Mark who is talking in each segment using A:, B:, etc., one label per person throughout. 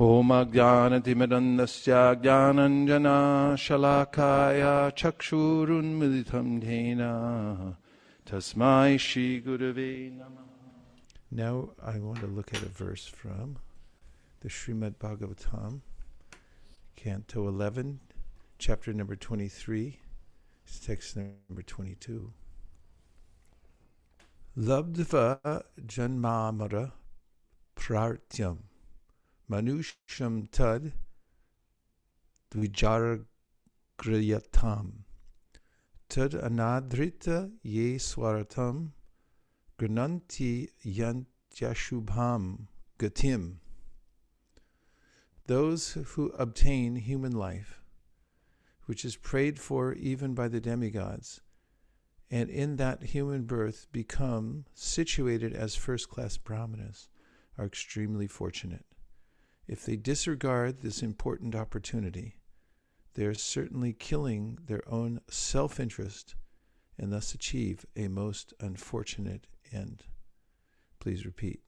A: Om Ajnanatimidandasya Jnananjana Shalakaya Chakshurun Militam Dhena Tasmai Shri Gurave Namah. Now I want to look at a verse from the Srimad Bhagavatam, Canto 11, chapter number 23, text number 22. Labdva Janmamara Prartyam Manusham Tad Dvijaragrayatam Tad Anadrita Ye Swaratam Grananti Yantyashubham Gatim. Those who obtain human life, which is prayed for even by the demigods, and in that human birth become situated as first-class brahmanas, are extremely fortunate. If they disregard this important opportunity, they are certainly killing their own self-interest and thus achieve a most unfortunate end. Please repeat.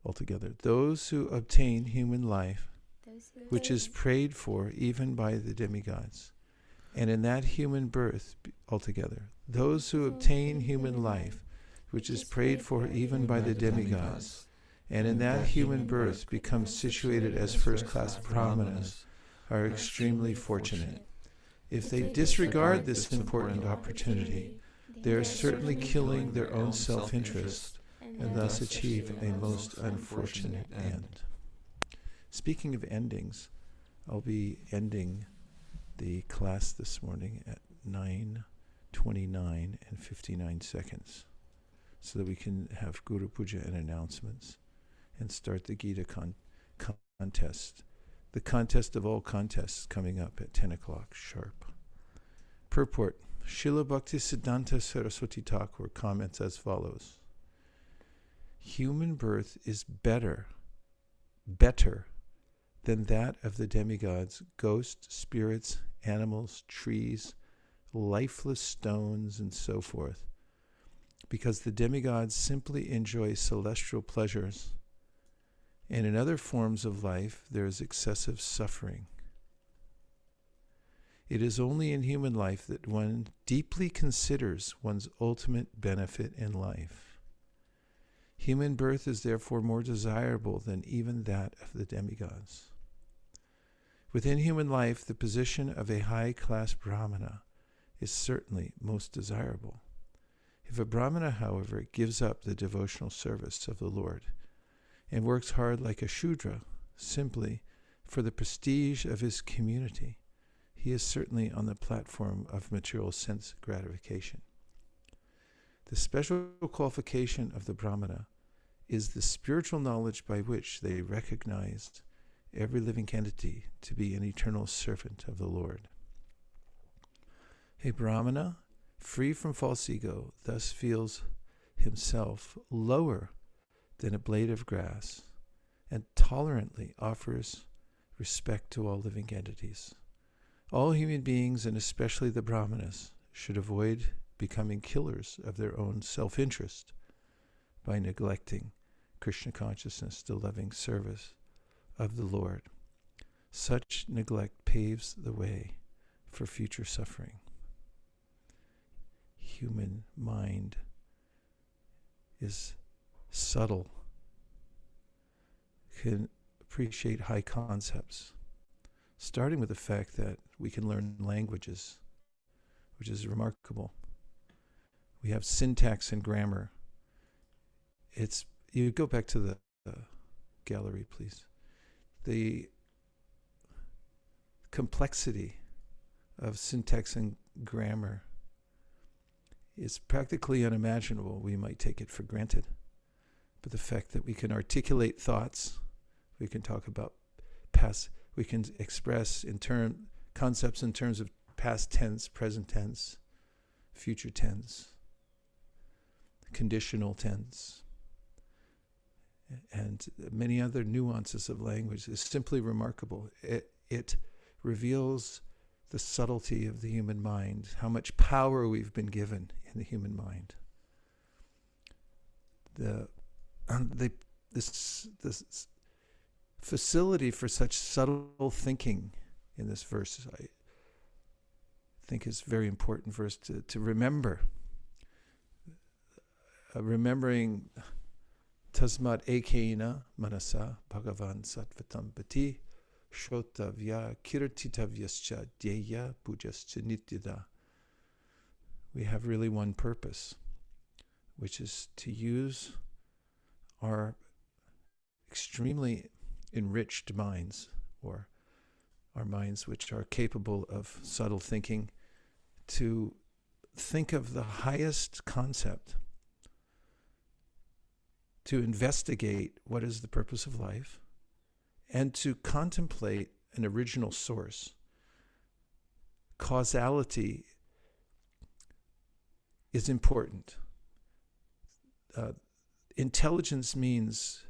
A: Altogether, those who obtain human life, which is prayed for even by the demigods, and in that human birth, altogether, those who obtain human life, which is prayed for even by the demigods, and in that human birth become situated as first-class brahmanas, are extremely fortunate. If they disregard this important opportunity, they are certainly killing their own self-interest and thus achieve a most unfortunate end. Speaking of endings, I'll be ending the class this morning at 9:29 and 59 seconds so that we can have Guru Puja and announcements and start the Gita contest. The contest of all contests coming up at 10 o'clock sharp. Purport. Srila Bhaktisiddhanta Saraswati Thakur comments as follows. Human birth is better than that of the demigods, ghosts, spirits, animals, trees, lifeless stones, and so forth, because the demigods simply enjoy celestial pleasures, and in other forms of life there is excessive suffering. It is only in human life that one deeply considers one's ultimate benefit in life. Human birth is therefore more desirable than even that of the demigods. Within human life, the position of a high-class brahmana is certainly most desirable. If a brahmana, however, gives up the devotional service of the Lord and works hard like a Shudra simply for the prestige of his community, he is certainly on the platform of material sense gratification. The special qualification of the Brahmana is the spiritual knowledge by which they recognized every living entity to be an eternal servant of the Lord. A Brahmana, free from false ego, thus feels himself lower than a blade of grass and tolerantly offers respect to all living entities. All human beings, and especially the Brahmanas, should avoid becoming killers of their own self-interest by neglecting Krishna consciousness, the loving service of the Lord. Such neglect paves the way for future suffering. Human mind is subtle, can appreciate high concepts, starting with the fact that we can learn languages, which is remarkable. We have syntax and grammar. You go back to the gallery, please. The complexity of syntax and grammar is practically unimaginable. We might take it for granted. But the fact that we can articulate thoughts, we can talk about we can express concepts in terms of past tense, present tense, future tense, conditional tense, and many other nuances of language is simply remarkable. It reveals the subtlety of the human mind, how much power we've been given in the human mind. This facility for such subtle thinking in this verse, I think is very important for us to remember. Remembering Tasmat Ekena Manasa Bhagavan Sattvatam Bhati Shrotavya Kirtitavyascha Dyeya Pujascha Nityada. We have really one purpose, which is to use our extremely enriched minds, or our minds which are capable of subtle thinking, to think of the highest concept, to investigate what is the purpose of life, and to contemplate an original source. Causality is important. Intelligence means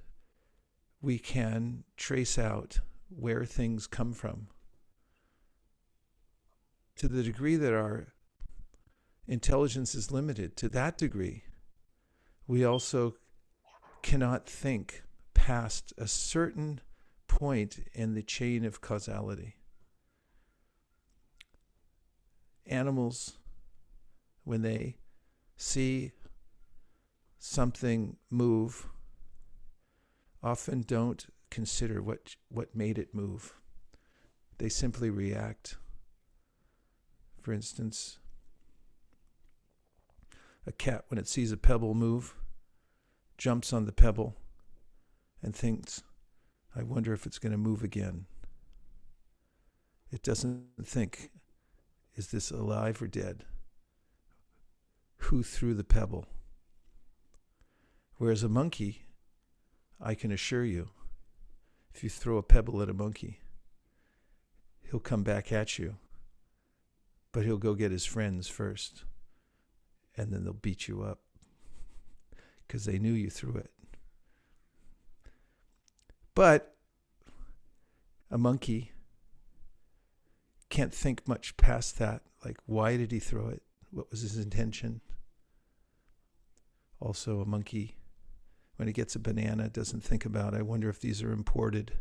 A: we can trace out where things come from. To the degree that our intelligence is limited, to that degree, we also cannot think past a certain point in the chain of causality. Animals, when they see something move, often don't consider what made it move. They simply react. For instance, a cat, when it sees a pebble move, jumps on the pebble and thinks, I wonder if it's going to move again. It doesn't think, is this alive or dead? Who threw the pebble? Whereas a monkey, I can assure you, if you throw a pebble at a monkey, he'll come back at you, but he'll go get his friends first, and then they'll beat you up because they knew you threw it. But a monkey can't think much past that, like, why did he throw it? What was his intention? Also, a monkey, when he gets a banana, doesn't think about, I wonder if these are imported.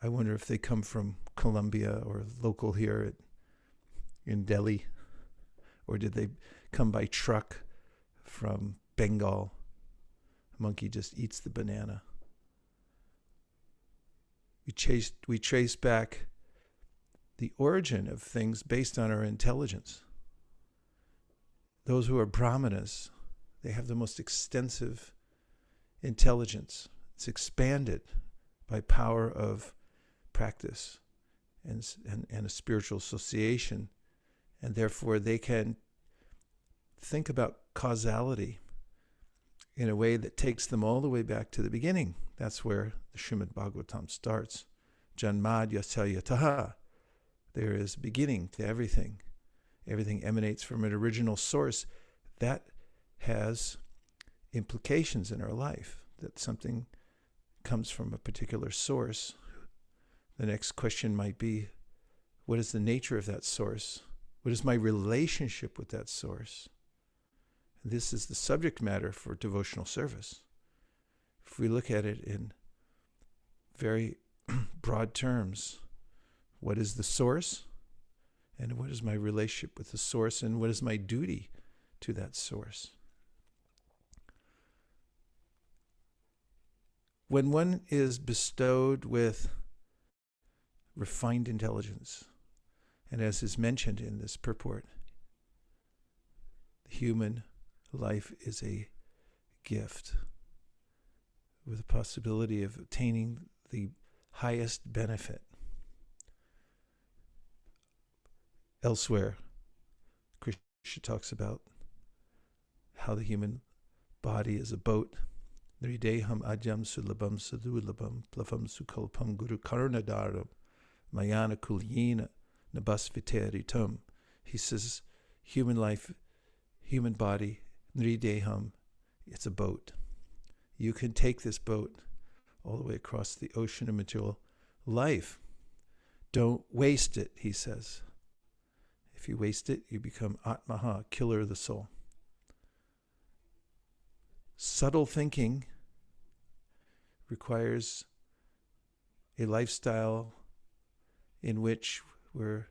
A: I wonder if they come from Colombia or local here in Delhi, or did they come by truck from Bengal? A monkey just eats the banana. We trace back the origin of things based on our intelligence. Those who are brahmanas, they have the most extensive intelligence. It's expanded by power of practice and a spiritual association, and therefore they can think about causality in a way that takes them all the way back to the beginning. That's where the Srimad Bhagavatam starts. Janmad yasya yataha. There is beginning to everything. Everything emanates from an original source. That has implications in our life, that something comes from a particular source. The next question might be, what is the nature of that source? What is my relationship with that source? This is the subject matter for devotional service. If we look at it in very broad terms, what is the source? And what is my relationship with the source? And what is my duty to that source? When one is bestowed with refined intelligence, and as is mentioned in this purport, the human life is a gift with the possibility of attaining the highest benefit. Elsewhere, Krishna talks about how the human body is a boat. Nrideham ajam sulabam sadulabam plafam sukalpam guru karunadaram mayana kulyena nabasviteritum. He says, human life, human body, nrideham, it's a boat. You can take this boat all the way across the ocean of material life. Don't waste it, he says. If you waste it, you become Atmaha, killer of the soul. Subtle thinking requires a lifestyle in which we're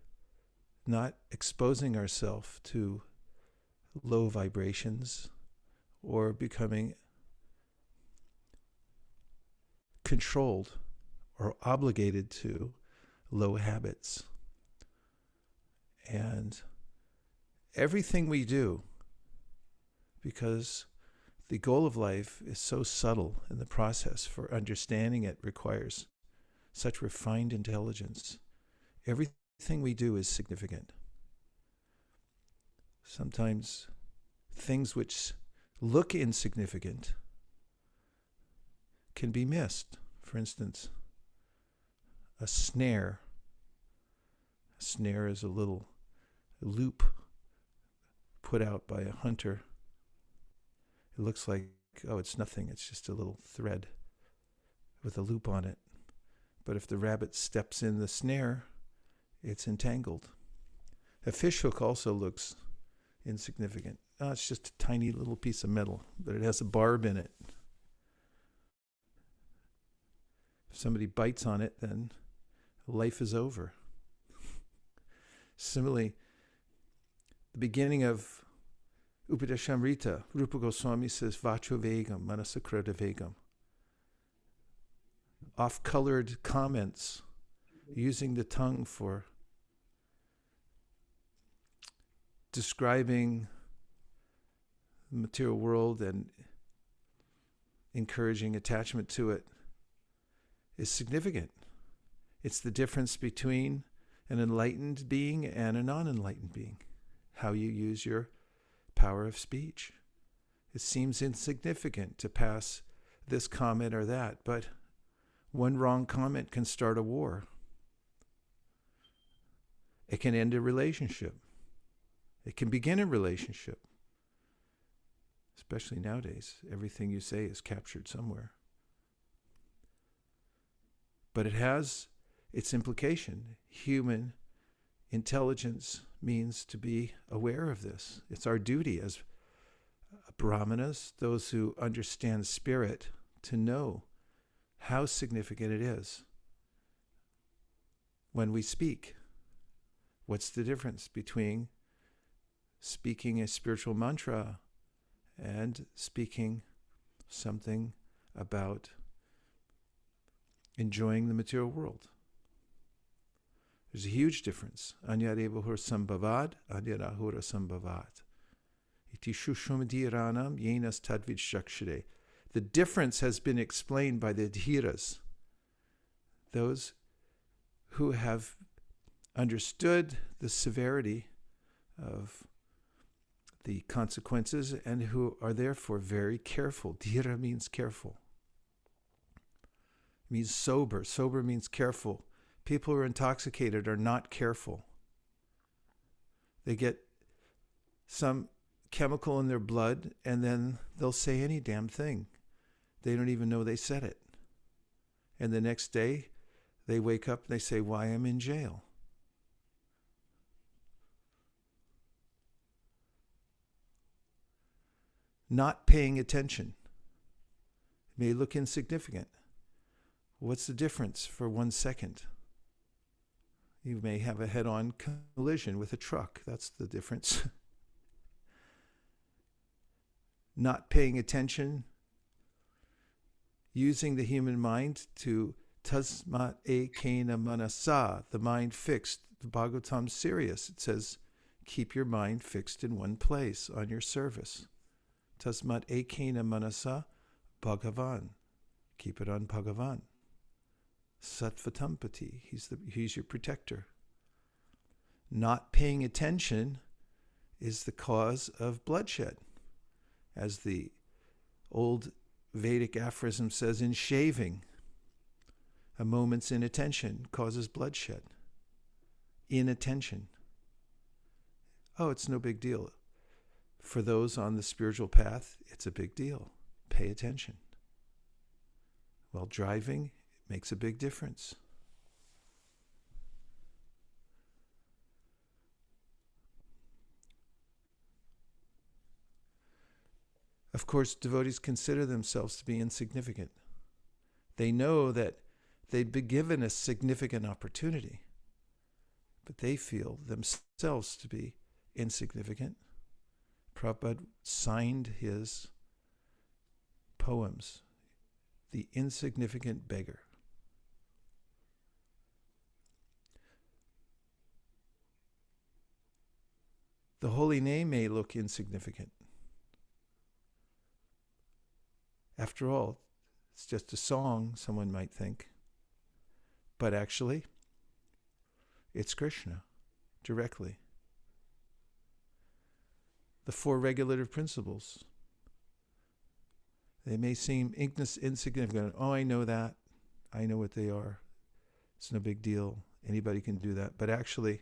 A: not exposing ourselves to low vibrations or becoming controlled or obligated to low habits. And everything we do, because the goal of life is so subtle, and the process for understanding it requires such refined intelligence. Everything we do is significant. Sometimes things which look insignificant can be missed. For instance, a snare. A snare is a little loop put out by a hunter. It looks like, oh, it's nothing. It's just a little thread with a loop on it. But if the rabbit steps in the snare, it's entangled. A fish hook also looks insignificant. Oh, it's just a tiny little piece of metal, but it has a barb in it. If somebody bites on it, then life is over. Similarly, the beginning of Upadeshamrita, Rupa Goswami says, Vacho Vegam, Manasakrita Vegam. Off-colored comments, using the tongue for describing the material world and encouraging attachment to it, is significant. It's the difference between an enlightened being and a non-enlightened being. How you use your power of speech. It seems insignificant to pass this comment or that, but one wrong comment can start a war. It can end a relationship. It can begin a relationship. Especially nowadays, everything you say is captured somewhere. But it has its implication. Human intelligence means to be aware of this. It's our duty as brahmanas, those who understand spirit, to know how significant it is when we speak. What's the difference between speaking a spiritual mantra and speaking something about enjoying the material world? There's a huge difference. Anyarevahur sambhavad, anyarahura sambhavat. Iti shushumadiranam yenas tadvid shakshire. The difference has been explained by the dhiras, those who have understood the severity of the consequences and who are therefore very careful. Dhira means careful. It means sober. Sober means careful. People who are intoxicated are not careful. They get some chemical in their blood and then they'll say any damn thing. They don't even know they said it. And the next day they wake up and they say, why I'm in jail. Not paying attention. It may look insignificant. What's the difference for 1 second? You may have a head-on collision with a truck. That's the difference. Not paying attention, using the human mind to tasmat ekena manasa, the mind fixed. The Bhagavatam's serious. It says, keep your mind fixed in one place on your service. Tasmat ekena manasa Bhagavan. Keep it on Bhagavan. Sattvatampati. He's your protector. Not paying attention is the cause of bloodshed. As the old Vedic aphorism says, in shaving, a moment's inattention causes bloodshed. Inattention. Oh, it's no big deal. For those on the spiritual path, it's a big deal. Pay attention. While driving, it makes a big difference. Of course, devotees consider themselves to be insignificant. They know that they'd been given a significant opportunity, but they feel themselves to be insignificant. Prabhupada signed his poems, The Insignificant Beggar. The holy name may look insignificant. After all, it's just a song, someone might think. But actually, it's Krishna, directly. The four regulative principles, they may seem insignificant. Oh, I know that. I know what they are. It's no big deal. Anybody can do that. But actually,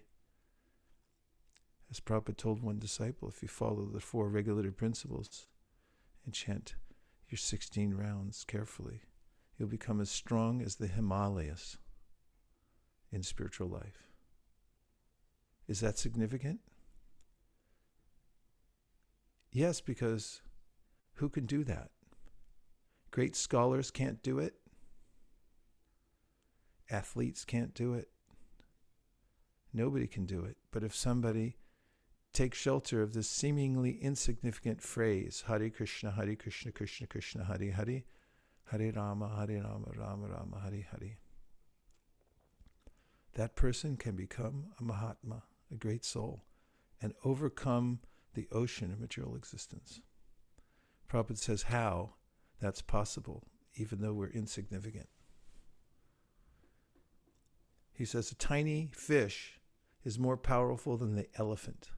A: as Prabhupada told one disciple, if you follow the four regulative principles and chant your 16 rounds carefully, you'll become as strong as the Himalayas in spiritual life. Is that significant? Yes, because who can do that? Great scholars can't do it. Athletes can't do it. Nobody can do it. But if somebody takes shelter of this seemingly insignificant phrase, Hare Krishna, Krishna Krishna, Hare Hare, Hare Rama, Rama Rama, Hare Hare, that person can become a Mahatma, a great soul, and overcome the ocean of material existence. Prabhupada says how that's possible, even though we're insignificant. He says a tiny fish is more powerful than the elephant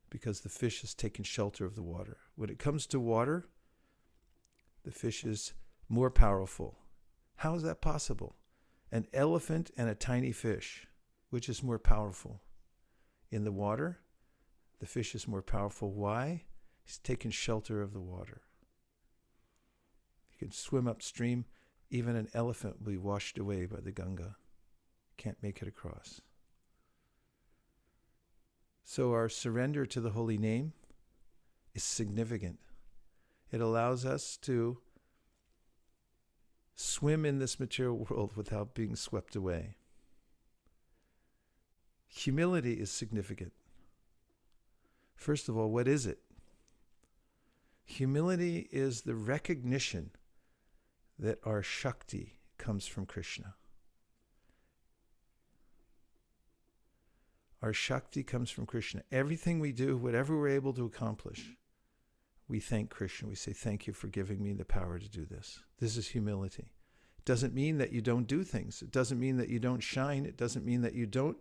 A: because the fish has taken shelter of the water. When it comes to water, the fish is more powerful. How is that possible? An elephant and a tiny fish, which is more powerful? In the water, the fish is more powerful. Why? He's taken shelter of the water. He can swim upstream. Even an elephant will be washed away by the Ganga. Can't make it across. So our surrender to the holy name is significant. It allows us to swim in this material world without being swept away. Humility is significant. First of all, what is it? Humility is the recognition that our Shakti comes from Krishna. Our Shakti comes from Krishna. Everything we do, whatever we're able to accomplish, we thank Krishna. We say, thank you for giving me the power to do this. This is humility. It doesn't mean that you don't do things. It doesn't mean that you don't shine. It doesn't mean that you don't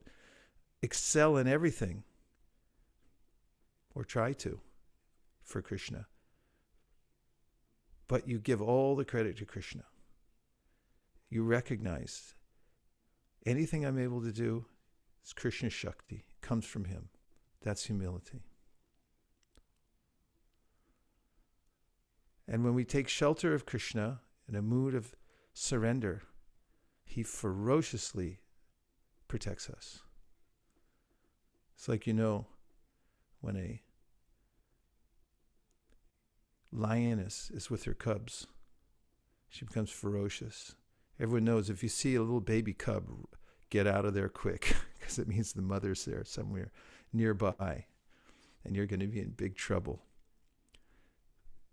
A: excel in everything or try to for Krishna. But you give all the credit to Krishna. You recognize anything I'm able to do is Krishna Shakti. It comes from him. That's humility. And when we take shelter of Krishna in a mood of surrender, he ferociously protects us. It's like, when a lioness is with her cubs, she becomes ferocious. Everyone knows if you see a little baby cub, get out of there quick, because it means the mother's there somewhere nearby, and you're going to be in big trouble.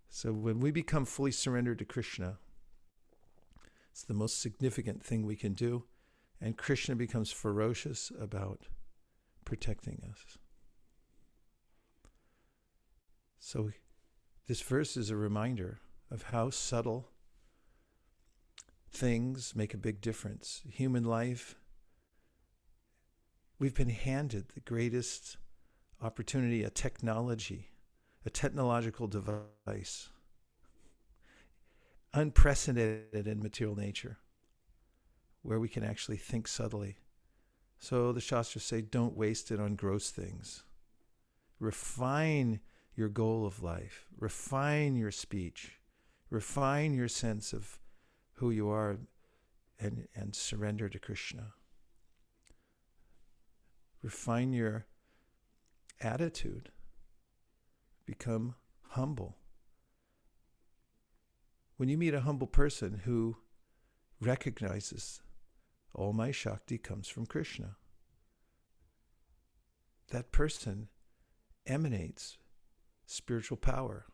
A: So when we become fully surrendered to Krishna, it's the most significant thing we can do, and Krishna becomes ferocious about protecting us. So this verse is a reminder of how subtle things make a big difference. Human life, we've been handed the greatest opportunity, a technological device, unprecedented in material nature, where we can actually think subtly. So the Shastras say, don't waste it on gross things. Refine your goal of life. Refine your speech. Refine your sense of who you are and surrender to Krishna. Refine your attitude. Become humble. When you meet a humble person who recognizes all my Shakti comes from Krishna. That person emanates spiritual power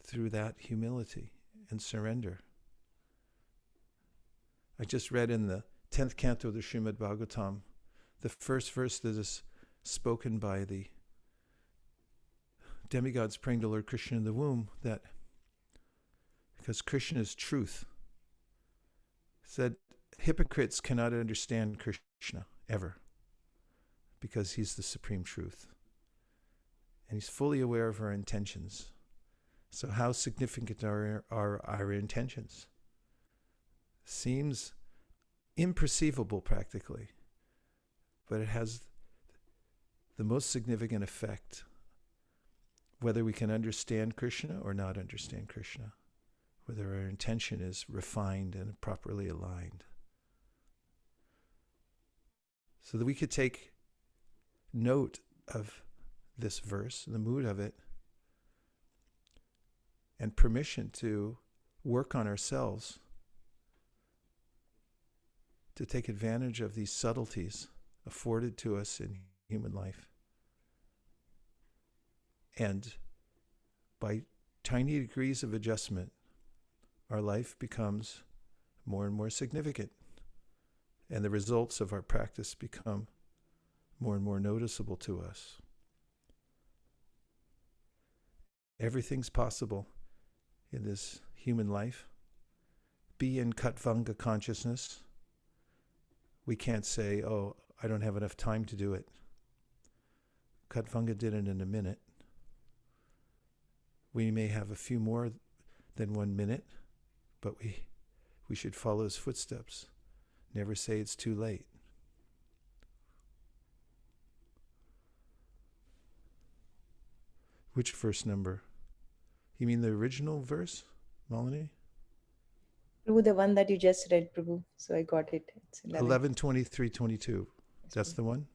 A: through that humility and surrender. I just read in the 10th canto of the Srimad Bhagavatam, the first verse that is spoken by the demigods praying to Lord Krishna in the womb, that because Krishna is truth, said hypocrites cannot understand Krishna ever, because he's the supreme truth. And he's fully aware of our intentions. So how significant are our intentions? Seems imperceivable practically, but it has the most significant effect, whether we can understand Krishna or not understand Krishna, whether our intention is refined and properly aligned. So that we could take note of this verse, the mood of it, and permission to work on ourselves to take advantage of these subtleties afforded to us in human life. And by tiny degrees of adjustment, our life becomes more and more significant, and the results of our practice become more and more noticeable to us. Everything's possible in this human life. Be in Katvanga consciousness. We can't say, oh, I don't have enough time to do it. Katvanga did it in a minute. We may have a few more than 1 minute, but we should follow his footsteps. Never say it's too late. Which verse number? You mean the original verse, Malini?
B: Prabhu, the one that you just read, Prabhu. So I got it. It's
A: 11.23.22. That's the one?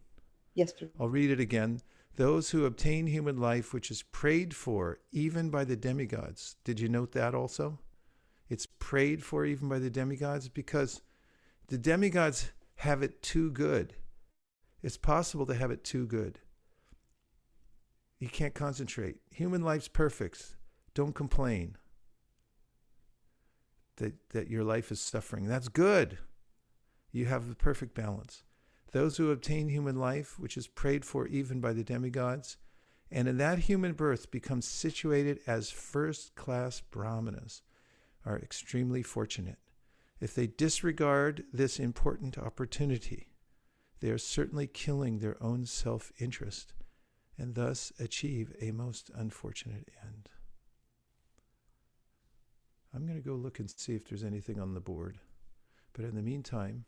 B: Yes, Prabhu.
A: I'll read it again. Those who obtain human life, which is prayed for even by the demigods. Did you note that also? It's prayed for even by the demigods because the demigods have it too good. It's possible to have it too good. You can't concentrate. Human life's perfect. Don't complain that your life is suffering. That's good. You have the perfect balance. Those who obtain human life, which is prayed for even by the demigods, and in that human birth become situated as first-class brahmanas, are extremely fortunate. If they disregard this important opportunity, they are certainly killing their own self-interest and thus achieve a most unfortunate end. I'm going to go look and see if there's anything on the board. But in the meantime,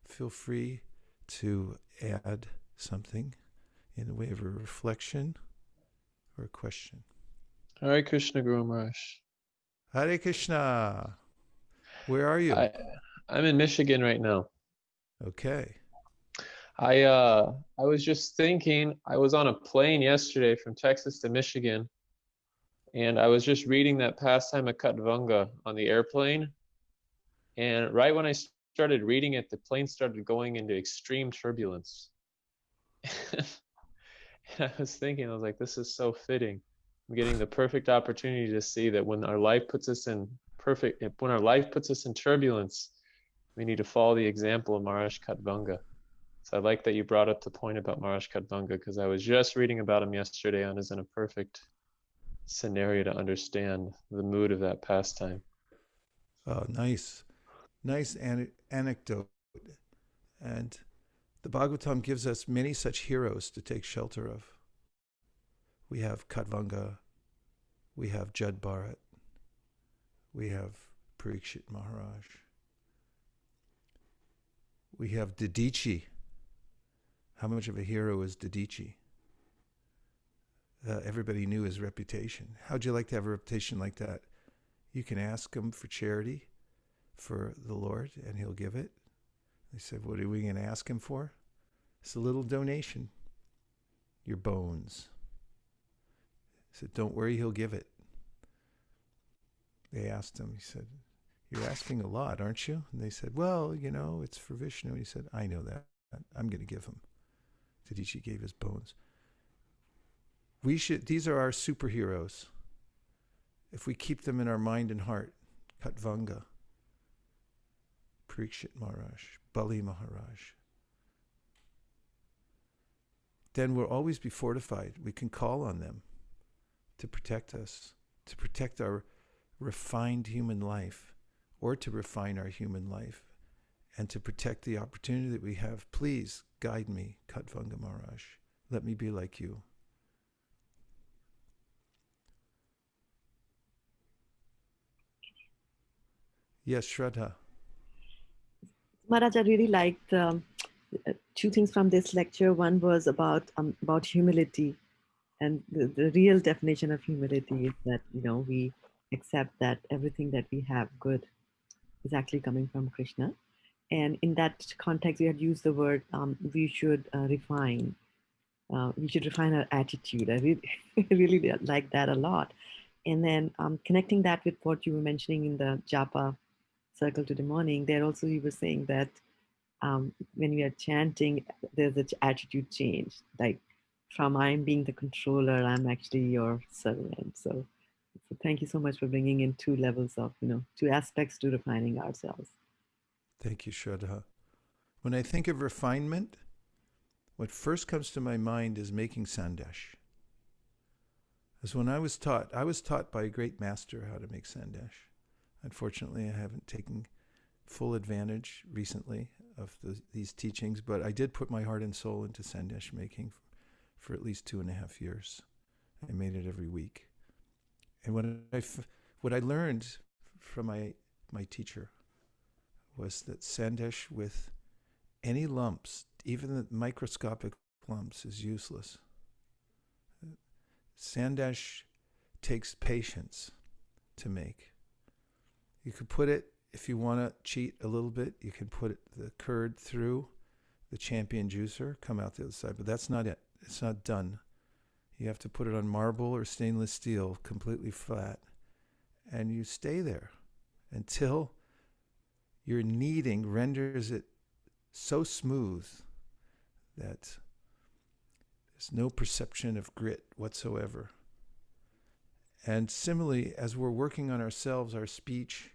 A: feel free to add something in the way of a reflection or a question.
C: Hare Krishna, Guru Maharaj.
A: Hare Krishna. Where are you?
C: I'm in Michigan right now.
A: Okay.
C: I was just thinking, I was on a plane yesterday from Texas to Michigan, and I was just reading that pastime of Katvanga on the airplane. And right when I started reading it, the plane started going into extreme turbulence. And I was thinking, I was like, this is so fitting. I'm getting the perfect opportunity to see that when our life puts us in turbulence, we need to follow the example of Maharaj Katvanga. So I like that you brought up the point about Maharaj Katvanga, because I was just reading about him yesterday and is in a perfect scenario to understand the mood of that pastime.
A: Oh, nice. Nice anecdote. And the Bhagavatam gives us many such heroes to take shelter of. We have Katvanga, we have Jad Bharat, we have Parikshit Maharaj, we have Didichi. How much of a hero is Didichi? Everybody knew his reputation. How'd you like to have a reputation like that? You can ask him for charity for the Lord, and he'll give it. They said, what are we going to ask him for? It's a little donation. Your bones. He said, don't worry, he'll give it. They asked him, he said, you're asking a lot, aren't you? And they said, well, it's for Vishnu. And he said, I know that. I'm going to give him. Tadishi gave his bones. These are our superheroes. If we keep them in our mind and heart, Katvanga, Parikshit Maharaj, Bali Maharaj, then we'll always be fortified. We can call on them to protect us, to protect our refined human life, or to refine our human life, and to protect the opportunity that we have. Please guide me, Katvanga Maharaj. Let me be like you. Yes, Shraddha.
D: Maharaj, I really liked two things from this lecture. One was about humility, and the real definition of humility is that we accept that everything that we have good is actually coming from Krishna. And in that context, you had used the word we should refine. We should refine our attitude. I really, really like that a lot. And then connecting that with what you were mentioning in the japa circle today morning, there also you were saying that when we are chanting, there's an attitude change. Like from I'm being the controller, I'm actually your servant. So thank you so much for bringing in two levels of, two aspects to refining ourselves.
A: Thank you, Shraddha. When I think of refinement, what first comes to my mind is making sandesh. As when I was taught by a great master how to make sandesh. Unfortunately, I haven't taken full advantage recently of these teachings, but I did put my heart and soul into sandesh making for at least 2.5 years. I made it every week. And what I learned from my teacher was that sandesh with any lumps, even the microscopic lumps, is useless. Sandesh takes patience to make. You could put it, if you want to cheat a little bit, you can put the curd through the champion juicer, come out the other side, but that's not it. It's not done. You have to put it on marble or stainless steel, completely flat, and you stay there until your kneading renders it so smooth that there's no perception of grit whatsoever. And similarly, as we're working on ourselves, our speech,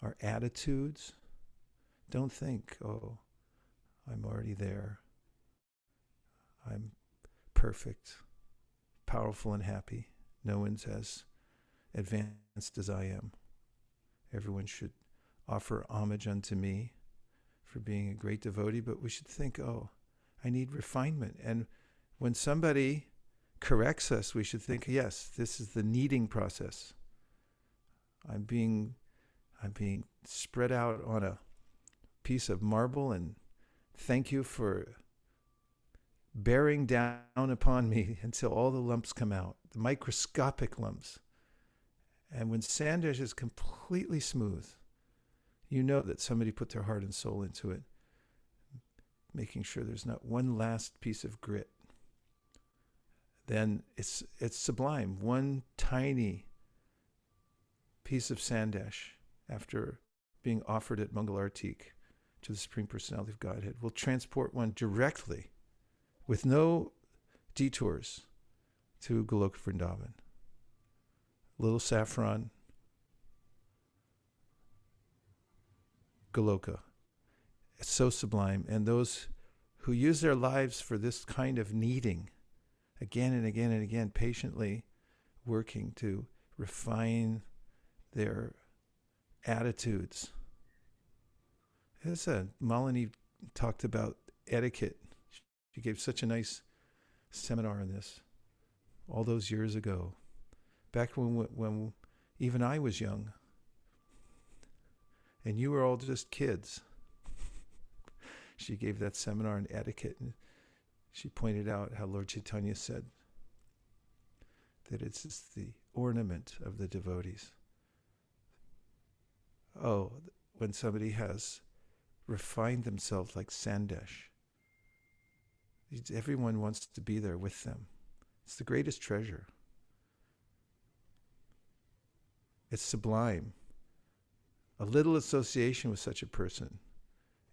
A: our attitudes, don't think, oh, I'm already there. I'm perfect, powerful, and happy. No one's as advanced as I am. Everyone should offer homage unto me for being a great devotee, but we should think, oh, I need refinement. And when somebody corrects us, we should think, yes, this is the kneading process. I'm being spread out on a piece of marble, and thank you for bearing down upon me until all the lumps come out, the microscopic lumps. And when sandesh is completely smooth, you know that somebody put their heart and soul into it, making sure there's not one last piece of grit. Then it's sublime. One tiny piece of sandesh, after being offered at Mangalartik to the Supreme Personality of Godhead, will transport one directly, with no detours, to Goloka Vrindavan. Little saffron, Goloka. It's so sublime. And those who use their lives for this kind of kneading, again and again and again, patiently working to refine their attitudes. Malini talked about etiquette. She gave such a nice seminar on this all those years ago, back when even I was young and you were all just kids. She gave that seminar on etiquette, and she pointed out how Lord Chaitanya said that it's just the ornament of the devotees. Oh, when somebody has refined themselves like sandesh, everyone wants to be there with them. It's the greatest treasure. It's sublime. A little association with such a person,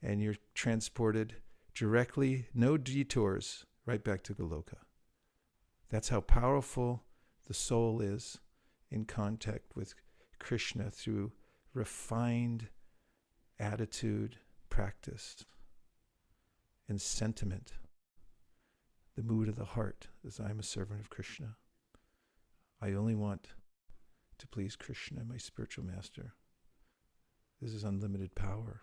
A: and you're transported directly, no detours, right back to Goloka. That's how powerful the soul is in contact with Krishna through refined attitude, practice, and sentiment. The mood of the heart is, I'm a servant of Krishna. I only want to please Krishna, my spiritual master. This is unlimited power.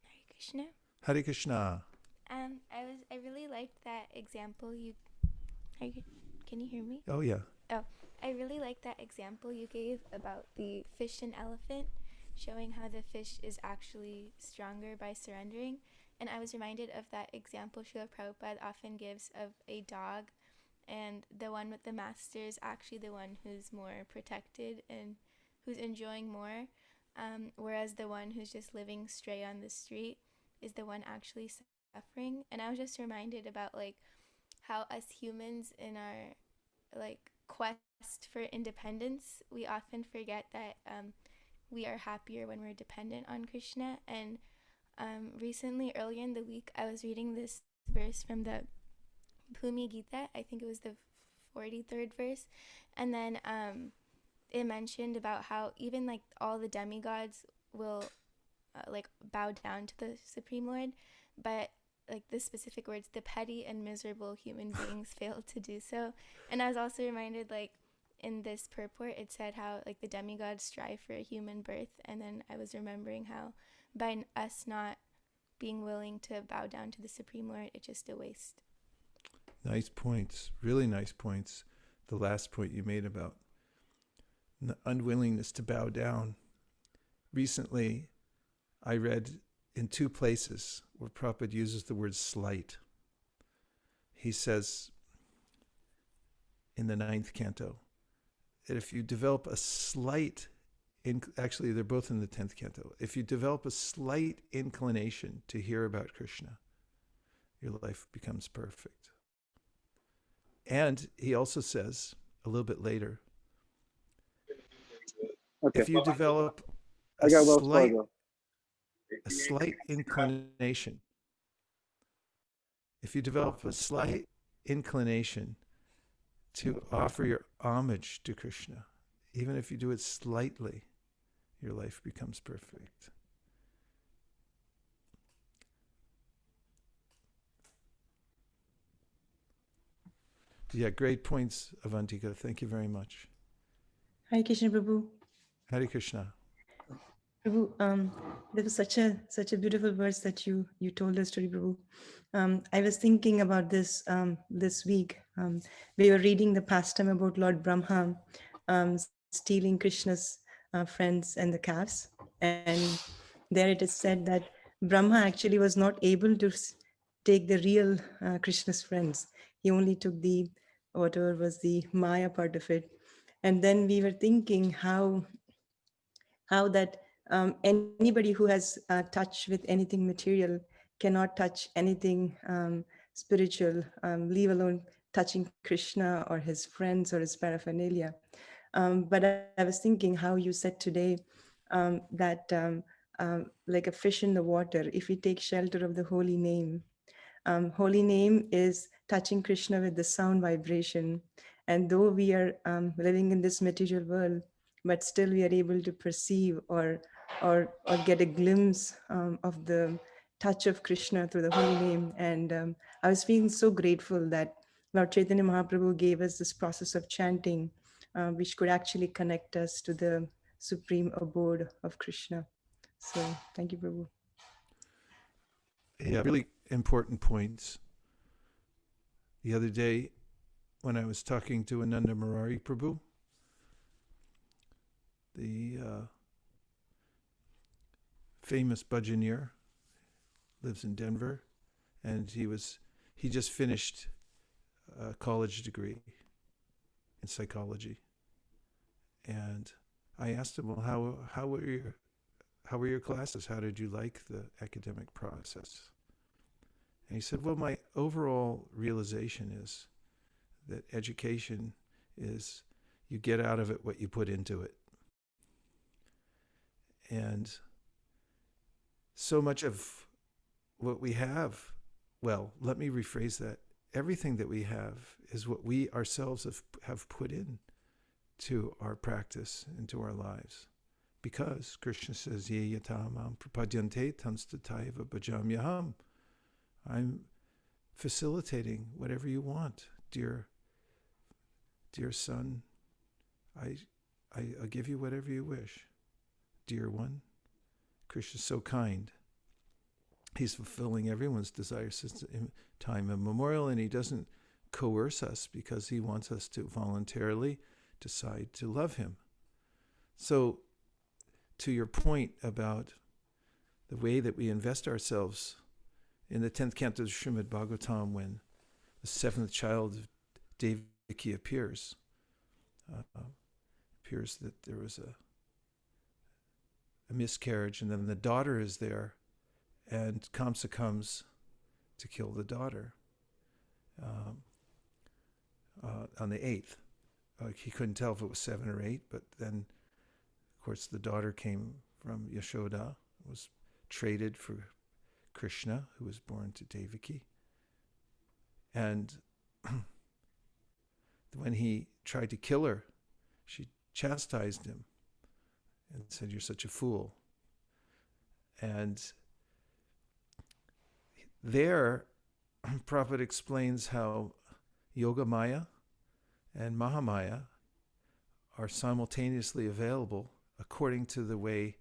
E: Hare Krishna.
A: Hare Krishna.
E: I really liked that example can you hear me?
A: Oh, yeah.
E: Oh, I really liked that example you gave about the fish and elephant, showing how the fish is actually stronger by surrendering. And I was reminded of that example Srila Prabhupada often gives of a dog, and the one with the master is actually the one who's more protected and who's enjoying more, whereas the one who's just living stray on the street is the one actually suffering. And I was just reminded about like how us humans in our like quest for independence, we often forget that we are happier when we're dependent on Krishna. And recently, earlier in the week, I was reading this verse from the Bhumi Gita. I think it was the 43rd verse. And then it mentioned about how even like all the demigods will like bow down to the Supreme Lord, but like the specific words, the petty and miserable human beings fail to do so. And I was also reminded, like in this purport, it said how like the demigods strive for a human birth, and then I was remembering how by us not being willing to bow down to the Supreme Lord, it's just a waste.
A: Nice points, really nice points. The last point you made about the unwillingness to bow down. Recently, I read in two places where Prabhupada uses the word slight. He says in the 9th canto that if you develop a slight, actually they're both in the 10th canto, if you develop a slight inclination to hear about Krishna, your life becomes perfect. And he also says a little bit later, if you develop a slight inclination, if you develop a slight inclination to offer your homage to Krishna, even if you do it slightly, your life becomes perfect. Yeah, great points, Avantika. Thank you very much.
B: Hare Krishna, Prabhu.
A: Hare Krishna.
B: Prabhu, there was such a beautiful verse that you told us today, Prabhu. I was thinking about this this week. We were reading the pastime about Lord Brahma stealing Krishna's friends and the calves, and there it is said that Brahma actually was not able to take the real Krishna's friends. He only took the whatever was the Maya part of it. And then we were thinking how that anybody who has touch with anything material cannot touch anything spiritual, leave alone touching Krishna or his friends or his paraphernalia. But I was thinking how you said today that like a fish in the water, if we take shelter of the holy name, holy name is touching Krishna with the sound vibration. And though we are living in this material world, but still we are able to perceive or get a glimpse of the touch of Krishna through the holy name. And I was feeling so grateful that Lord Chaitanya Mahaprabhu gave us this process of chanting, which could actually connect us to the supreme abode of Krishna. So thank you, Prabhu.
A: Yeah, really important points. The other day, when I was talking to Ananda Murari Prabhu, the famous bhajaneer, lives in Denver, and he just finished a college degree in psychology. And I asked him, well, how were your classes? How did you like the academic process? And he said, well, my overall realization is that education is You get out of it what you put into it. And so much of what we have, well, let me rephrase that. Everything that we have is what we ourselves have put in to our practice, into our lives. Because Krishna says, Ye yatamam prapadyante tanstataiva bhajamyaham. I'm facilitating whatever you want, dear son. I'll give you whatever you wish, dear one. Krishna's so kind. He's fulfilling everyone's desires since time immemorial, and he doesn't coerce us because he wants us to voluntarily decide to love him. So, to your point about the way that we invest ourselves in the 10th canto of Srimad Bhagavatam, when the 7th child of Devaki appears that there was a miscarriage, and then the daughter is there, and Kamsa comes to kill the daughter on the 8th. He couldn't tell if it was 7 or 8, but then, of course, the daughter came from Yashoda, was traded for Krishna, who was born to Devaki. And when he tried to kill her, she chastised him and said, "You're such a fool." And there, Prabhupada explains how Yogamaya and Mahamaya are simultaneously available according to the way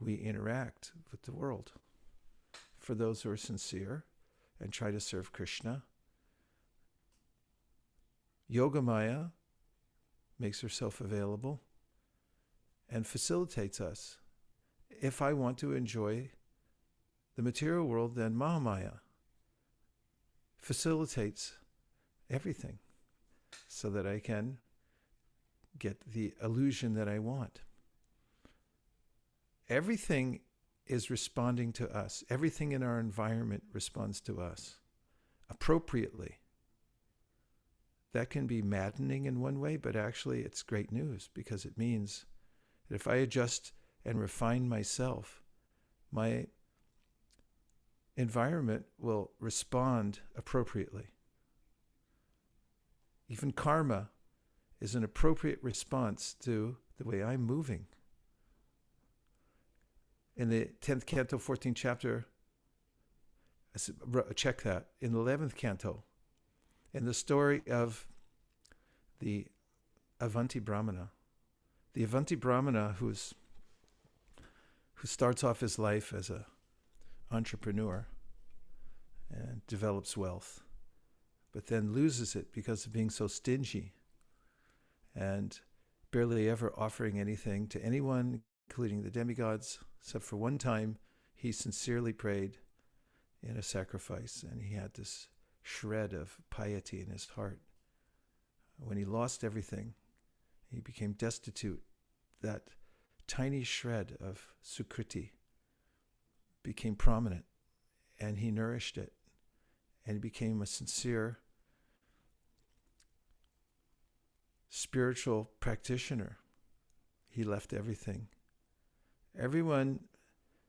A: we interact with the world. For those who are sincere and try to serve Krishna, Yogamaya makes herself available and facilitates us. If I want to enjoy the material world, then Mahamaya facilitates everything so that I can get the illusion that I want. Everything is responding to us. Everything in our environment responds to us appropriately. That can be maddening in one way, but actually it's great news, because it means that if I adjust and refine myself, my environment will respond appropriately. Even karma is an appropriate response to the way I'm moving. In the 10th canto, 14th chapter, check that, in the 11th canto, in the story of the Avanti Brahmana. The Avanti Brahmana who starts off his life as an entrepreneur and develops wealth, but then loses it because of being so stingy and barely ever offering anything to anyone, including the demigods, except for one time he sincerely prayed in a sacrifice, and he had this shred of piety in his heart. When he lost everything, he became destitute. That tiny shred of sukriti became prominent, and he nourished it, and he became a sincere spiritual practitioner. He left everything. Everyone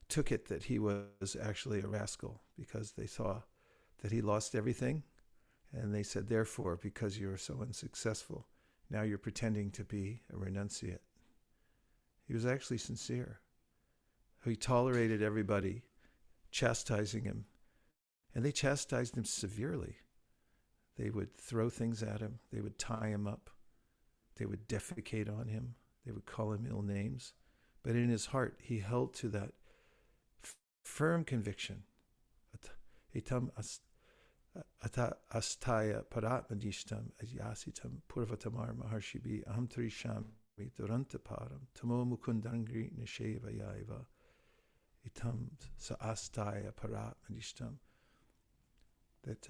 A: took it that he was actually a rascal because they saw that he lost everything, and they said, therefore, because you're so unsuccessful, now you're pretending to be a renunciate. He was actually sincere. He tolerated everybody chastising him, and they chastised him severely. They would throw things at him. They would tie him up. They would defecate on him. They would call him ill names. But in his heart, he held to that firm conviction. Itam ata astaya paratmadishtam adyasitam purvatamar maharshibi aham trisham durantaparam tamo mukundangri nisheva yaiva itam sa astaya paratmadishtam. That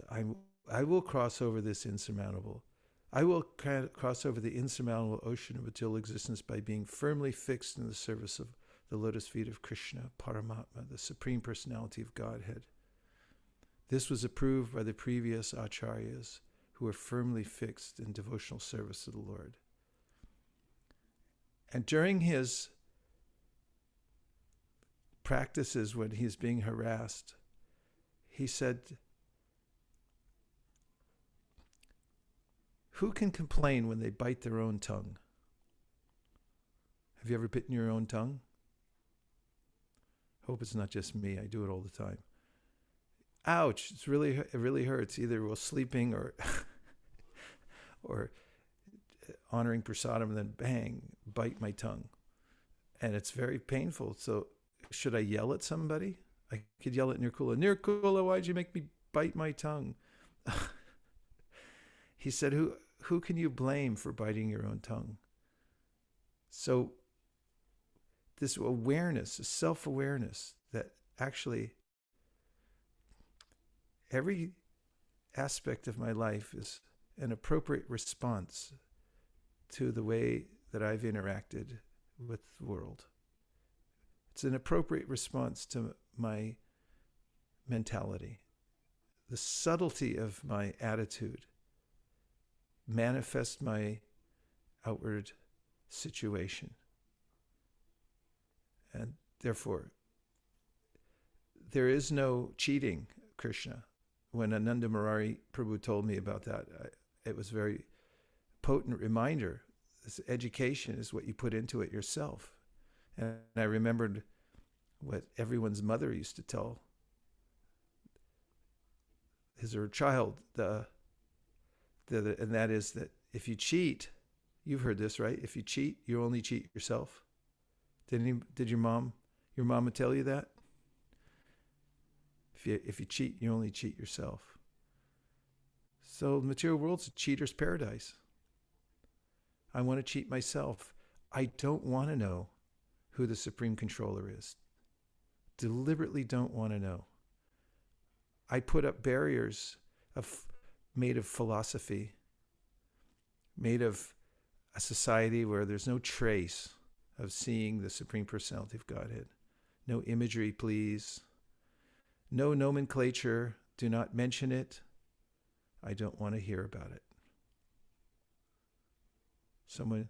A: I will cross over this insurmountable. I will cross over the insurmountable ocean of material existence by being firmly fixed in the service of the lotus feet of Krishna, Paramatma, the Supreme Personality of Godhead. This was approved by the previous acharyas who were firmly fixed in devotional service to the Lord. And during his practices when he's being harassed, he said, who can complain when they bite their own tongue? Have you ever bitten your own tongue? Hope it's not just me. I do it all the time. Ouch! It really hurts. Either while sleeping or or honoring prasadam, and then bang, bite my tongue, and it's very painful. So, should I yell at somebody? I could yell at Nirkula. Nirkula, why'd you make me bite my tongue? He said, who can you blame for biting your own tongue? So this awareness, this self-awareness that actually every aspect of my life is an appropriate response to the way that I've interacted with the world. It's an appropriate response to my mentality. The subtlety of my attitude manifests my outward situation. And therefore, there is no cheating, Krishna. When Ananda Murari Prabhu told me about that, it was a very potent reminder. This education is what you put into it yourself. And I remembered what everyone's mother used to tell his or her child, and that is that if you cheat, you've heard this, right? If you cheat, you only cheat yourself. Did your mama tell you that? If you cheat, you only cheat yourself. So the material world's a cheater's paradise. I want to cheat myself. I don't want to know who the Supreme Controller is. Deliberately don't want to know. I put up barriers made of philosophy, made of a society where there's no trace of seeing the Supreme Personality of Godhead. No imagery, please. No nomenclature. Do not mention it. I don't want to hear about it. Someone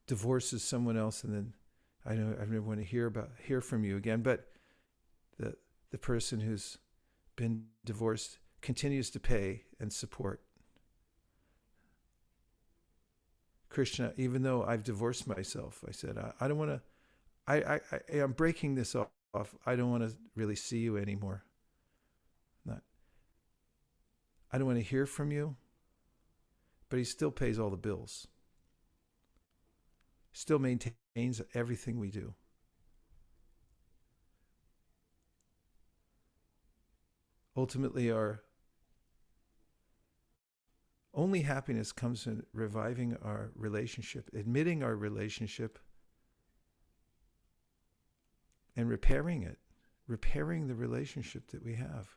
A: divorces someone else, and then I never want to hear from you again. But the person who's been divorced continues to pay and support. Krishna, even though I've divorced myself, I said, I don't want to, I'm breaking this off. I don't want to really see you anymore. I don't want to hear from you, but he still pays all the bills. Still maintains everything we do. Ultimately, our only happiness comes in reviving our relationship, admitting our relationship, and repairing it, repairing the relationship that we have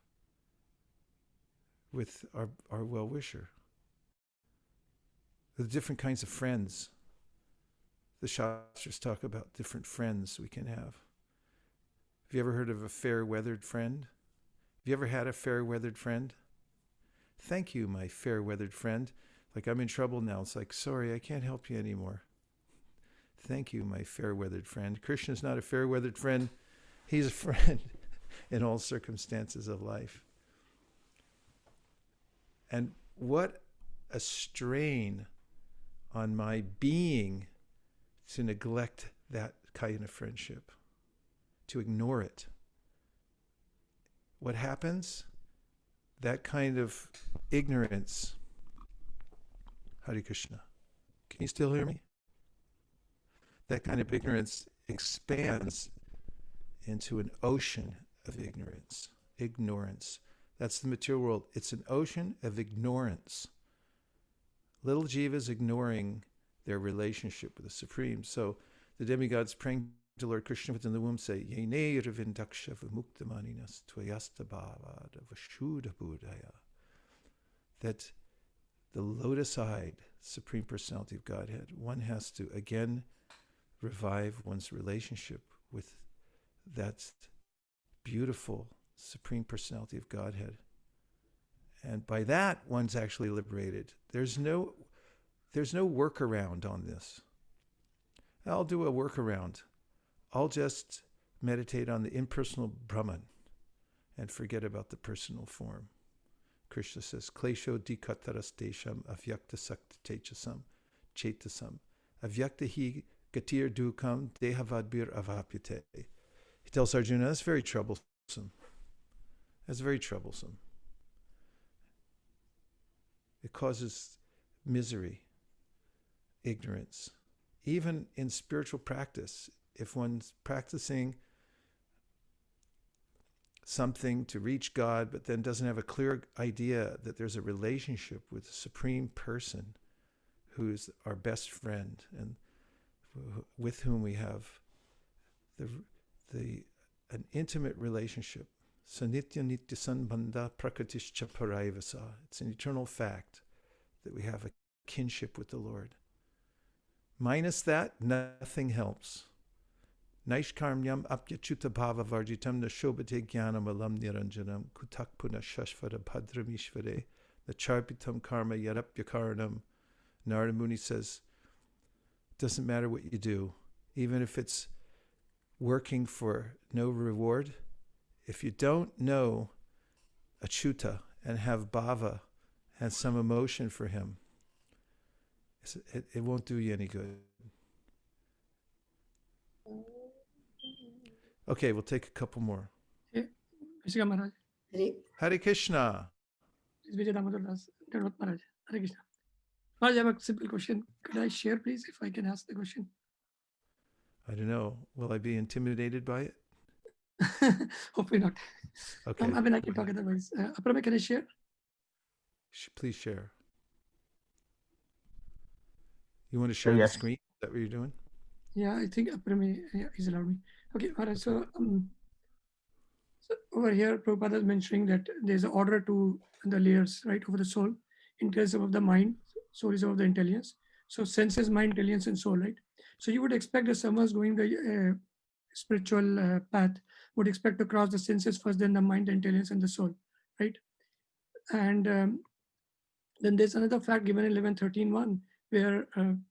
A: with our well-wisher. The different kinds of friends. The Shastras talk about different friends we can have. Have you ever heard of a fair-weathered friend? Have you ever had a fair-weathered friend? Thank you, my fair-weathered friend. Like, I'm in trouble now. It's like, sorry, I can't help you anymore. Thank you, my fair-weathered friend. Krishna's not a fair-weathered friend. He's a friend in all circumstances of life. And what a strain on my being to neglect that kind of friendship, to ignore it. What happens? That kind of ignorance. Hare Krishna. Can you still hear me? That kind of ignorance expands into an ocean of ignorance. Ignorance. That's the material world. It's an ocean of ignorance. Little jivas ignoring their relationship with the Supreme. So the demigods praying to Lord Krishna within the womb say, Yene Ravindaksha Vimuktamaninas Tvayasta Bhava Vashuddha Buddhaya. That the lotus-eyed Supreme Personality of Godhead, one has to again revive one's relationship with that beautiful Supreme Personality of Godhead. And by that, one's actually liberated. There's no there's no workaround on this. I'll do a workaround. I'll just meditate on the impersonal Brahman and forget about the personal form. Krishna says, Klesho dikataras desham avyakta sakta techasam chetasam avyakta hi gatir dukam dehavadbir avapyate. He tells Arjuna, that's very troublesome. That's very troublesome. It causes misery, ignorance. Even in spiritual practice, if one's practicing something to reach God, but then doesn't have a clear idea that there's a relationship with the Supreme Person who's our best friend and with whom we have an intimate relationship. Sanitya nitya sanbandha prakatishcha paraivasa. It's an eternal fact that we have a kinship with the Lord. Minus that, nothing helps. Naishkarmyam apyachuta bhava varjitam nashobhate jnanam alam niranjanam kutak puna shashvara bhadramishvare nacharpitam karma yarapyakaranam. Narada Muni says, doesn't matter what you do, even if it's working for no reward, if you don't know Achyuta and have bhava and some emotion for him, it won't do you any good. Okay, we'll take a couple more.
F: Vaisesika Maharaj.
A: Hare Krishna.
F: Vijay Damodar Das, Dhanvat Maharaj. Hare Krishna. Maharaj, I have a simple question. Could I share, please, if I can ask the question?
A: I don't know. Will I be intimidated by it?
F: Hopefully not.
A: Okay.
F: I mean, I can talk otherwise. Aparame, can I share?
A: Please share. You want to share the screen? Is that what you're doing?
F: Yeah, I think Aparame is allowed me. Okay, Maharaj, so over here, Prabhupada is mentioning that there's an order to the layers, right, over the soul. Intelligence above the mind, soul is above the intelligence. So senses, mind, intelligence, and soul, right? So you would expect that someone going the spiritual path would expect to cross the senses first, then the mind, the intelligence, and the soul, right? And then there's another fact given in 11.13.1 where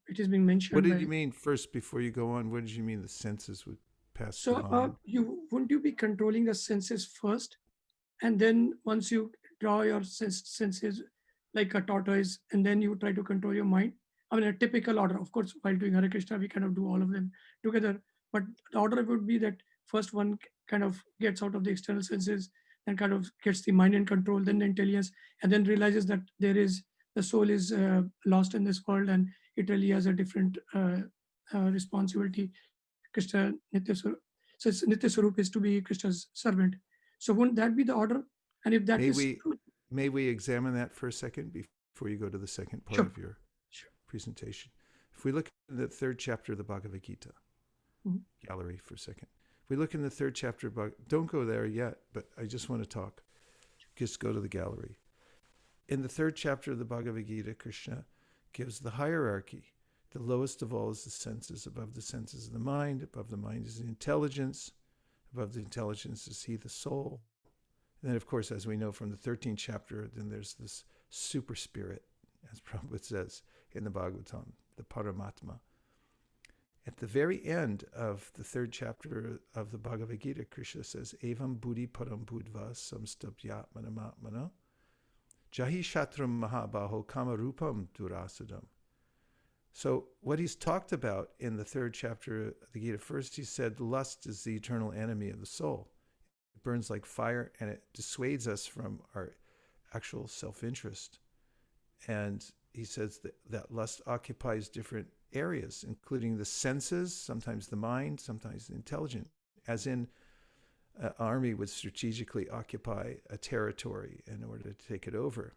F: it is being mentioned.
A: What did you mean first before you go on? What did you mean the senses would pass the mind?
F: Wouldn't you be controlling the senses first, and then once you draw your senses like a tortoise, and then you try to control your mind? I mean, a typical order. Of course, while doing Hare Krishna, we kind of do all of them together. But the order would be that first one kind of gets out of the external senses and kind of gets the mind in control, then the intelligence, and then realizes that the soul is lost in this world and it really has a different responsibility. Krishna Nitya Swarup. So Nitya Swarup is to be Krishna's servant. So wouldn't that be the order? And if that
A: may we examine that for a second before you go to the second part of your presentation? If we look at the third chapter of the Bhagavad Gita, gallery for a second. If we look in the third chapter of don't go there yet, but I just want to talk. Just go to the gallery. In the third chapter of the Bhagavad Gita, Krishna gives the hierarchy. The lowest of all is the senses. Above the senses is the mind. Above the mind is the intelligence. Above the intelligence is he, the soul. And then, of course, as we know from the 13th chapter, then there's this super spirit, as Prabhupada says in the Bhagavatam, the Paramatma. At the very end of the third chapter of the Bhagavad Gita, Krishna says, Evam buddhi param buddhva samstabhyatmanamatmana jahi shatram mahabaho kamarupam durasadam. So what he's talked about in the third chapter of the Gita, first he said lust is the eternal enemy of the soul. It burns like fire and it dissuades us from our actual self-interest. And he says that lust occupies different areas, including the senses, sometimes the mind, sometimes the intelligence, as in an army would strategically occupy a territory in order to take it over.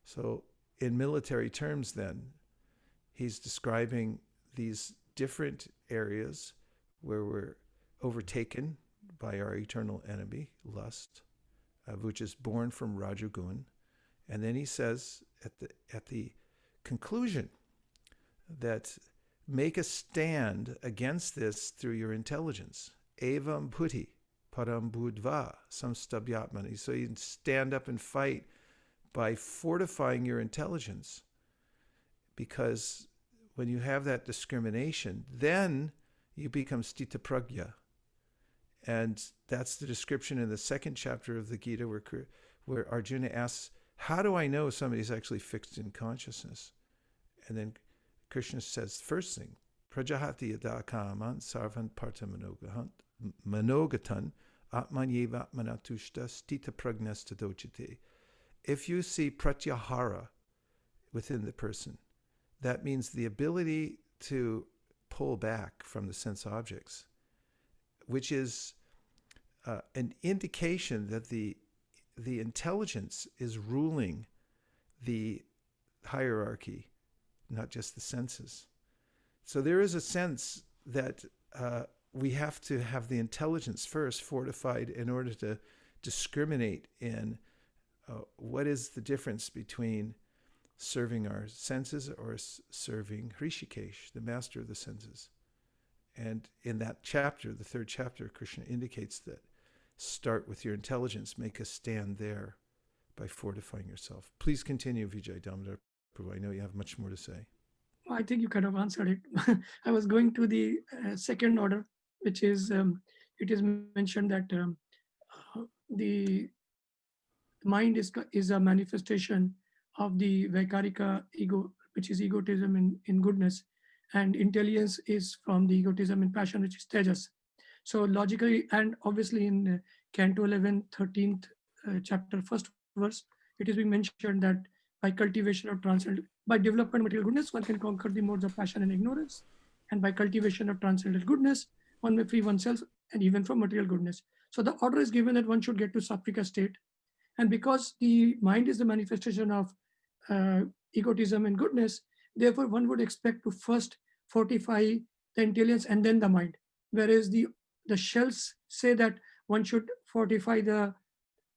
A: So in military terms then, he's describing these different areas where we're overtaken by our eternal enemy, lust, which is born from Rajagun. And then he says at the conclusion that make a stand against this through your intelligence. Evam buddhi param buddhva samstabhyatmani. So you stand up and fight by fortifying your intelligence. because when you have that discrimination, then you become stita pragya. And that's the description in the second chapter of the Gita where Arjuna asks, how do I know somebody's actually fixed in consciousness? And then Krishna says, first thing, prajahati yada kaman sarvan parta manogatan atmanyeva atmanatushta stita pragnastadojite. If you see pratyahara within the person, that means the ability to pull back from the sense objects, which is an indication that the intelligence is ruling the hierarchy, not just the senses. So there is a sense that we have to have the intelligence first fortified in order to discriminate in what is the difference between serving our senses or serving Hrishikesh, the master of the senses. And in that chapter, the third chapter, Krishna indicates that start with your intelligence, make a stand there by fortifying yourself. Please continue, Vijay Damodar Prabhu. I know you have much more to say.
F: I think you kind of answered it. I was going to the second order, which is, it is mentioned that the mind is a manifestation of the Vaikarika ego, which is egotism in goodness, and intelligence is from the egotism in passion, which is tejas. So logically, and obviously in Canto 11, 13th chapter, first verse, it is being mentioned that by cultivation of by development of material goodness, one can conquer the modes of passion and ignorance. And by cultivation of transcendental goodness, one may free oneself and even from material goodness. So the order is given that one should get to sattvica state. And because the mind is the manifestation of egotism and goodness, therefore one would expect to first fortify the intelligence and then the mind. Whereas the shells say that one should fortify the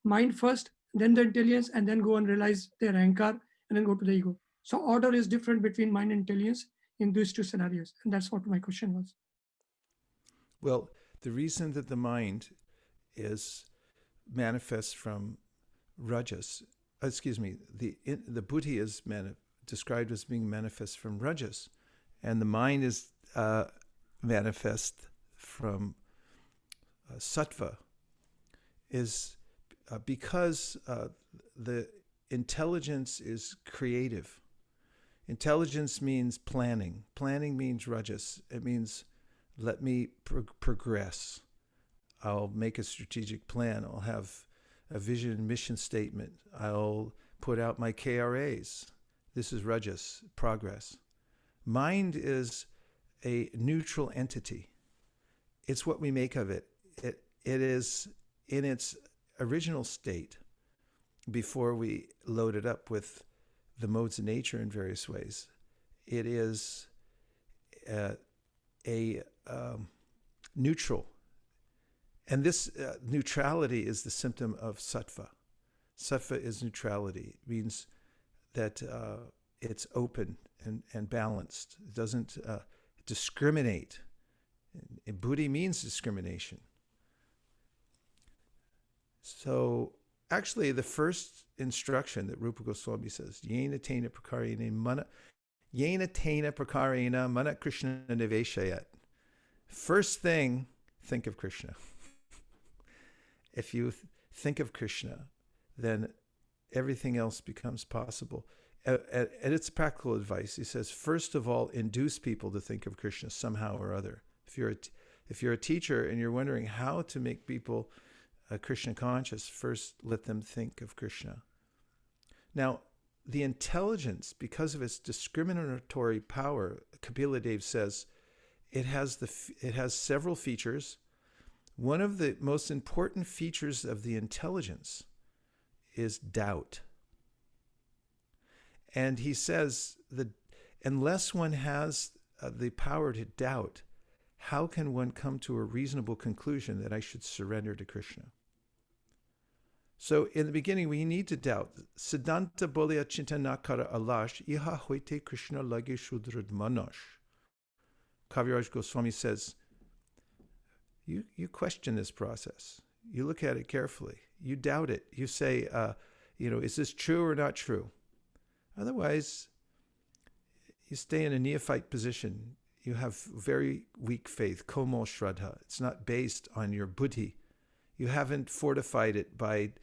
F: mind first, then the intelligence, and then go and realize their ahankar, and then go to the ego. So order is different between mind and intelligence in these two scenarios. And that's what my question was.
A: Well, the reason that the mind is manifest from rajas, the buddhi is described as being manifest from rajas, and the mind is manifest from sattva, is because the intelligence is creative. Intelligence means planning. Planning means rajas. It means let me progress. I'll make a strategic plan. I'll have a vision and mission statement. I'll put out my KRAs. This is rajas, progress. Mind is a neutral entity. It's what we make of it. It is in its original state before we load it up with the modes of nature in various ways. It is a neutral. And this neutrality is the symptom of sattva. Sattva is neutrality. It means that it's open and balanced. It doesn't discriminate. And buddhi means discrimination. So actually the first instruction that Rupa Goswami says, Yena tena prakarena mana Krishna niveshayat. First thing, think of Krishna. If you think of Krishna, then everything else becomes possible. And it's practical advice. He says, first of all, induce people to think of Krishna somehow or other. If you're a teacher and you're wondering how to make people Krishna conscious, first let them think of Krishna. Now, the intelligence, because of its discriminatory power, Kapila Dev says, it has several features. One of the most important features of the intelligence is doubt. And he says that unless one has the power to doubt, how can one come to a reasonable conclusion that I should surrender to Krishna? So in the beginning, we need to doubt. Siddhanta bolya chintanakara alash iha hoite Krishna lage shudrad manosh. Kaviraj Goswami says, you question this process. You look at it carefully. You doubt it. You say, is this true or not true? Otherwise, you stay in a neophyte position. You have very weak faith, komal shraddha. It's not based on your buddhi. You haven't fortified it by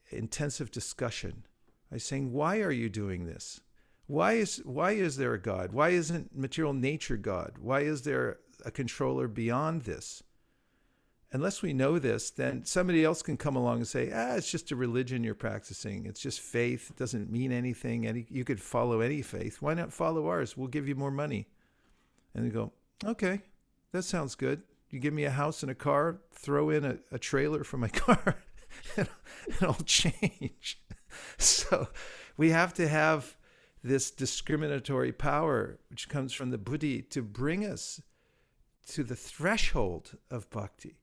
A: intensive discussion. By saying, why are you doing this? Why is there a God? Why isn't material nature God? Why is there a controller beyond this? Unless we know this, then somebody else can come along and say, it's just a religion you're practicing. It's just faith. It doesn't mean anything. You could follow any faith. Why not follow ours? We'll give you more money. And they go, okay, that sounds good. You give me a house and a car, throw in a trailer for my car, and it'll change. So we have to have this discriminatory power, which comes from the buddhi, to bring us to the threshold of bhakti.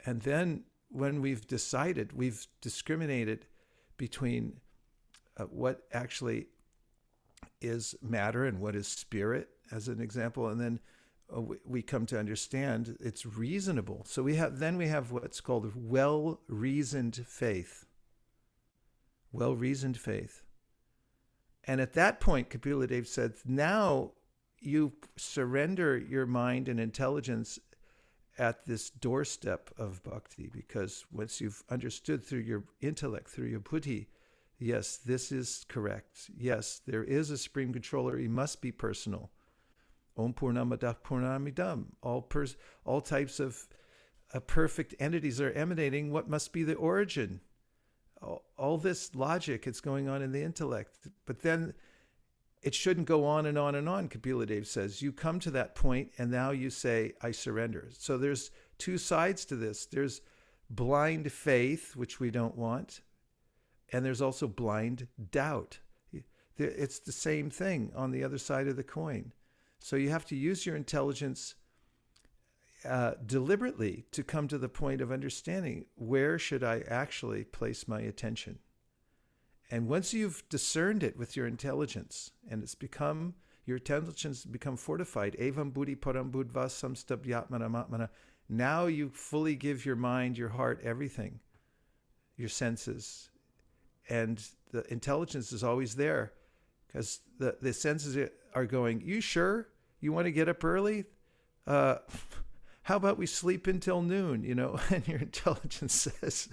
A: And then when we've decided, we've discriminated between what actually is matter and what is spirit, as an example, and then we come to understand it's reasonable. So we have what's called well-reasoned faith. Well-reasoned faith. And at that point, Kapila Dev said, now you surrender your mind and intelligence at this doorstep of bhakti, because once you've understood through your intellect, through your buddhi, yes, this is correct. Yes, there is a supreme controller. He must be personal. Om Purnamadah Purnamidam. All types of perfect entities are emanating. What must be the origin? All this logic, it's going on in the intellect. But then it shouldn't go on and on and on, Kapila Dev says. You come to that point and now you say, I surrender. So there's two sides to this. There's blind faith, which we don't want. And there's also blind doubt. It's the same thing on the other side of the coin. So you have to use your intelligence deliberately to come to the point of understanding, where should I actually place my attention? And once you've discerned it with your intelligence, and your intelligence become fortified, evam buddhi param buddhva samstabhyatmana matmana, now you fully give your mind, your heart, everything, your senses. And the intelligence is always there, because the senses are going, you sure? You want to get up early? How about we sleep until noon, And your intelligence says,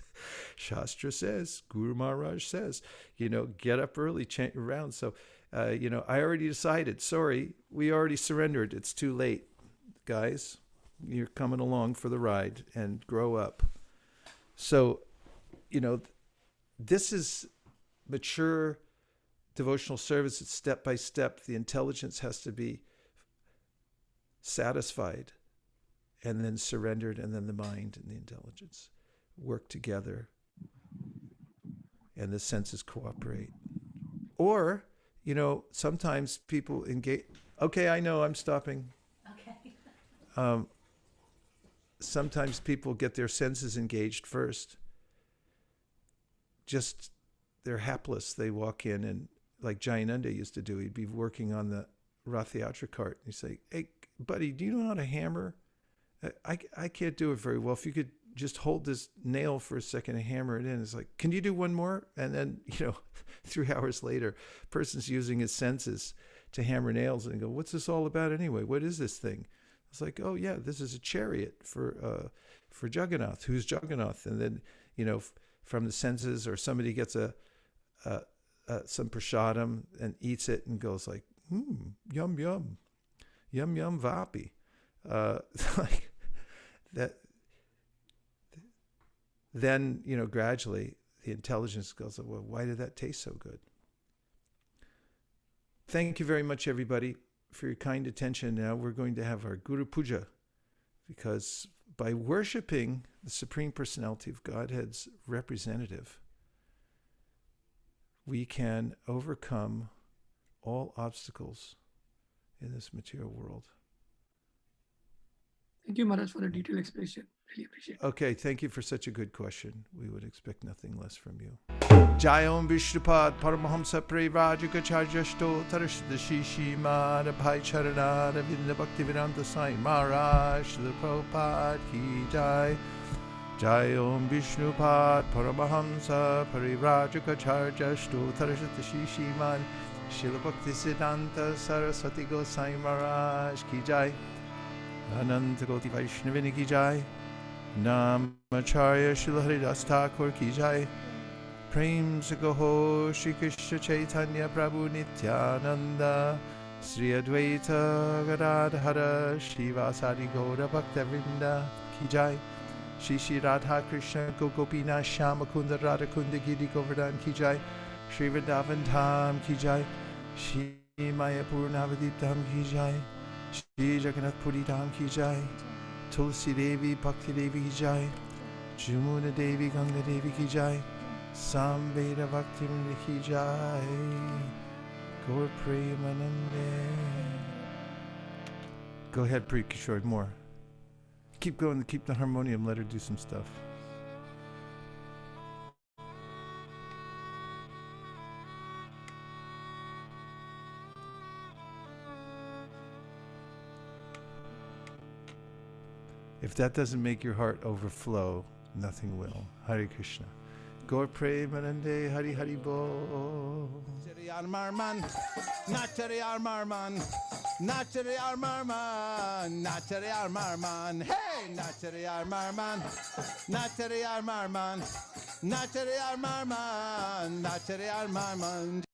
A: Shastra says, Guru Maharaj says, get up early, chant your rounds. So, I already decided, sorry, we already surrendered. It's too late. Guys, you're coming along for the ride, and grow up. So, this is mature devotional service. It's step by step. The intelligence has to be satisfied, and then surrendered, and then the mind and the intelligence work together, and the senses cooperate. Or, sometimes people engage. Okay, I know, I'm stopping. Okay. Sometimes people get their senses engaged first. Just, they're hapless. They walk in, and like Jayananda used to do, he'd be working on the Rath Yatra cart. And he'd say, hey, buddy, do you know how to hammer? I can't do it very well. If you could just hold this nail for a second and hammer it in. It's like, can you do one more? And then, 3 hours later, person's using his senses to hammer nails, and go, what's this all about anyway? What is this thing? It's like, oh yeah, this is a chariot for Jagannath. Who's Jagannath? And then, from the senses, or somebody gets some prasadam and eats it and goes like, yum, yum, yum, yum, vapi. Like that. Then, gradually the intelligence goes, well, why did that taste so good? Thank you very much, everybody, for your kind attention. Now we're going to have our Guru Puja, because by worshiping the Supreme Personality of Godhead's representative, we can overcome all obstacles in this material world.
F: Thank you, Maharaj, for the detailed explanation. Really appreciate it.
A: Okay, thank you for such a good question. We would expect nothing less from you. Jayom Vishnupad Paramahamsa Prevajikacharjashto Tarashdashi Mada Bhai Charanada Vinda Bhaktivedanta Sai Maharaj the Prabhupada Ki Jai. Jayom Vishnupad Paramahamsa Prevajikacharjashto Tarashdashi Mada Srila Bhaktisiddhanta Saraswati Gosai Maharaj ki jai. Ananta Koti Vaishnavini ki jai. Namacharya Srila Haridas Thakur ki jai. Prem Sagoho Shri Krishna Chaitanya Prabhu Nityananda Sri Advaita Gadadhara Shivasadi Gaura Bhaktavrinda ki jai. Shri Shri Radha Krishna Gopina Shama Kunda Radha Kunda Giri Govardhan ki jai. Shri Vrindavan Dham ki jai. Shri Mayapur Navadip Dham ki jai. Shri Jagannath Puri Dham ki jai. Tulsi Devi Bhakti Devi ki jai. Jamuna Devi Ganga Devi ki jai. Samveda Bhakti ki jai. Gaur Premanande. Go ahead, Pri Kishore, more. Keep going, keep the harmonium, let her do some stuff. If that doesn't make your heart overflow, nothing will. Hare Krishna. Gaur Premanande Hari Hari Bo.
G: Marman, Natari Marman, Natari Marman, Natari Marman, hey, Natari Marman, Natari Marman, Natari Marman, Natari Marman.